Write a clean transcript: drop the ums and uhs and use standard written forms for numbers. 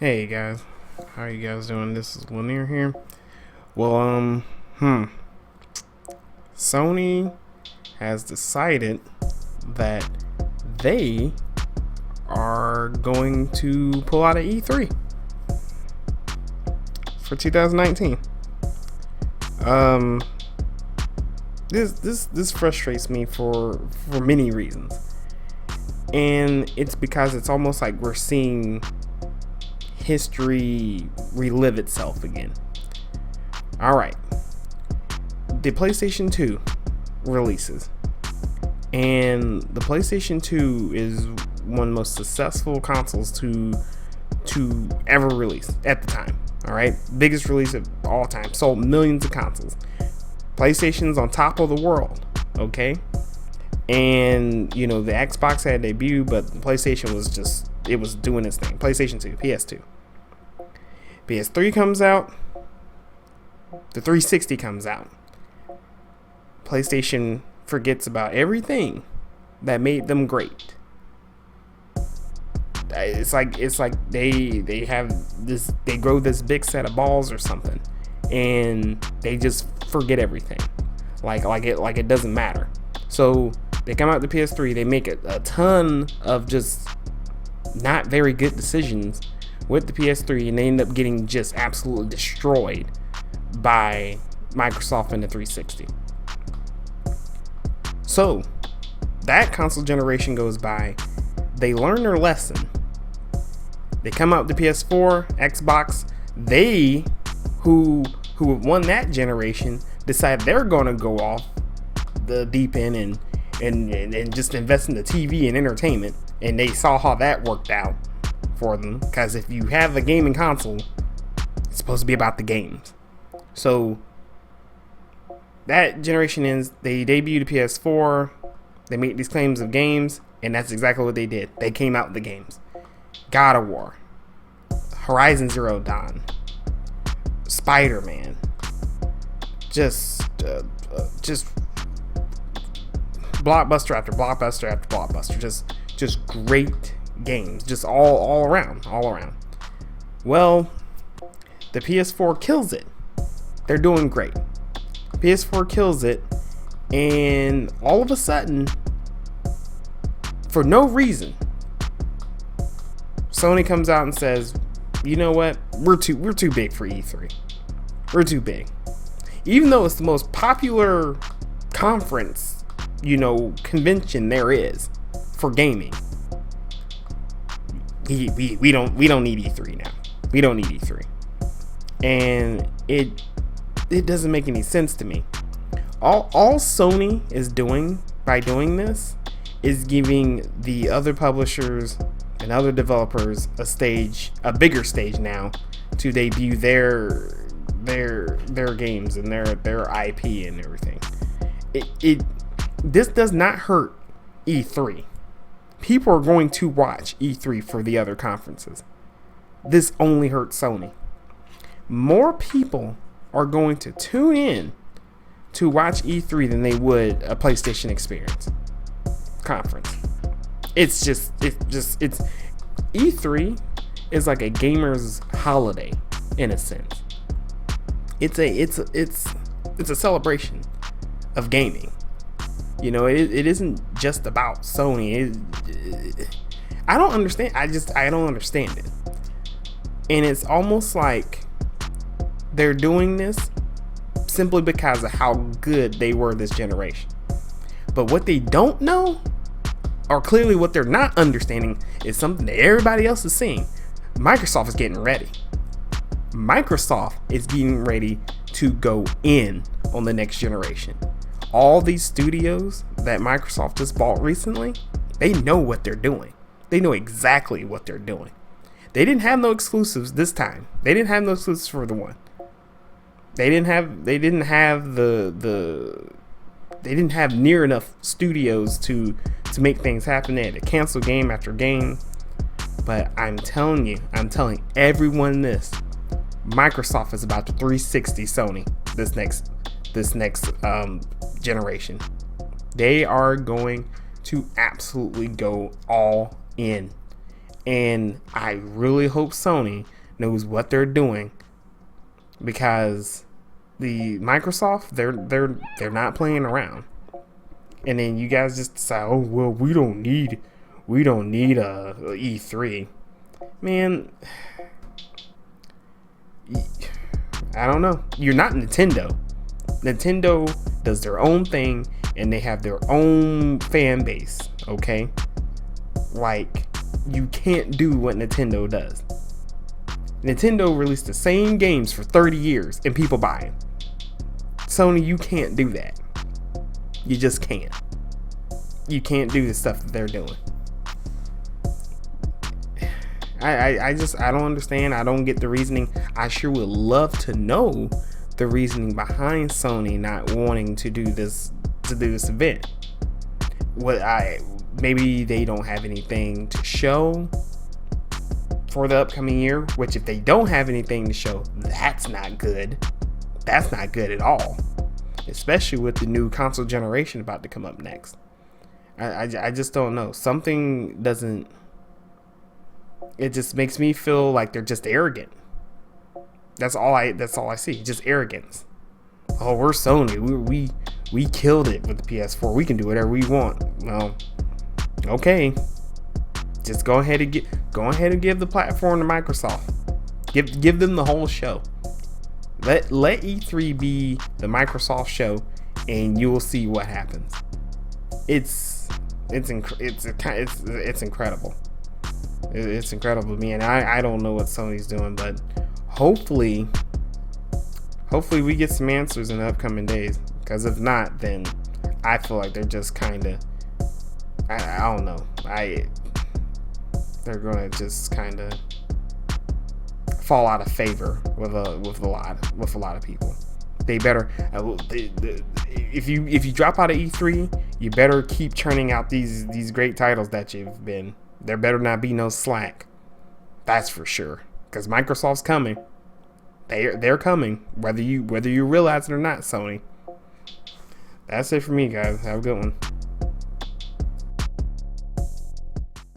Hey guys, how are you guys doing? This is Lanier here. Well, Sony has decided that they are going to pull out of E3 for 2019. This frustrates me for many reasons, and it's because it's almost like we're seeing history relive itself again. Alright, the PlayStation 2 releases, and the PlayStation 2 is one of the most successful consoles to ever release at the time. Alright, biggest release of all time, sold millions of consoles. PlayStation's on top of the world, okay? And the Xbox had debuted, but the PlayStation was doing its thing. PlayStation 2, PS2. PS3 comes out. The 360 comes out. PlayStation forgets about everything that made them great. It's like they have this, they grow this big set of balls or something, and they just forget everything. Like it doesn't matter. So they come out the PS3, they make a ton of just not very good decisions with the PS3, and they end up getting just absolutely destroyed by Microsoft and the 360. So that console generation goes by. They learn their lesson. They come out the PS4, Xbox. They who won that generation decide they're going to go off the deep end and just invest in the TV and entertainment, and they saw how that worked out for them, because if you have a gaming console, it's supposed to be about the games. So that generation ends. They debut the PS4, they make these claims of games, and that's exactly what they did. They came out with the games. God of War, Horizon Zero Dawn, Spider-Man, just blockbuster after blockbuster after blockbuster, just great games, just all around. Well, the PS4 kills it. They're doing great. PS4 kills it, and all of a sudden, for no reason, Sony comes out and says, "You know what? We're too big for E3. We're too big." Even though it's the most popular conference, convention there is for gaming. We don't need E3 now. We don't need E3, and it doesn't make any sense to me. All Sony is doing by doing this is giving the other publishers and other developers a bigger stage now to debut their games and their IP and everything. This does not hurt E3. People are going to watch E3 for the other conferences. This only hurts Sony. More people are going to tune in to watch E3 than they would a PlayStation experience conference. It's E3 is like a gamer's holiday in a sense. It's a celebration of gaming. It isn't just about Sony. I don't understand. I don't understand it. And it's almost like they're doing this simply because of how good they were this generation. But what they don't know, or clearly what they're not understanding, is something that everybody else is seeing. Microsoft is getting ready. Microsoft is getting ready to go in on the next generation. All these studios that Microsoft just bought recently, they know what they're doing. They know exactly what they're doing. They didn't have no exclusives this time. They didn't have no exclusives for the one. They didn't have near enough studios to make things happen. They had to cancel game after game. But I'm telling everyone this. Microsoft is about to 360 Sony this next generation. They are going to absolutely go all in. And I really hope Sony knows what they're doing, because the Microsoft, they're not playing around. And then you guys just decide, oh well, we don't need a E3. Man, I don't know. You're not Nintendo. Nintendo does their own thing and they have their own fan base, okay? Like, you can't do what Nintendo does. Nintendo released the same games for 30 years and people buy them. Sony, you can't do that. You just can't. You can't do the stuff that they're doing. I don't understand. I don't get the reasoning. I sure would love to know the reasoning behind Sony not wanting to do this event. Maybe they don't have anything to show for the upcoming year, which if they don't have anything to show, that's not good. That's not good at all, especially with the new console generation about to come up next. I just don't know. Something doesn't. It just makes me feel like they're just arrogant. That's all I see. Just arrogance. Oh, we're Sony. We killed it with the PS4. We can do whatever we want. Well, okay. Just go ahead and give the platform to Microsoft. Give them the whole show. Let E3 be the Microsoft show, and you will see what happens. It's incredible. It's incredible to me, and I don't know what Sony's doing, but hopefully we get some answers in the upcoming days. Because if not, then I feel like they're just kind of, I don't know. They're gonna just kind of fall out of favor with a lot of people. They better, if you drop out of E3, you better keep churning out these great titles that you've been. There better not be no slack. That's for sure. Because Microsoft's coming. They're coming, whether you realize it or not, Sony. That's it for me, guys. Have a good one.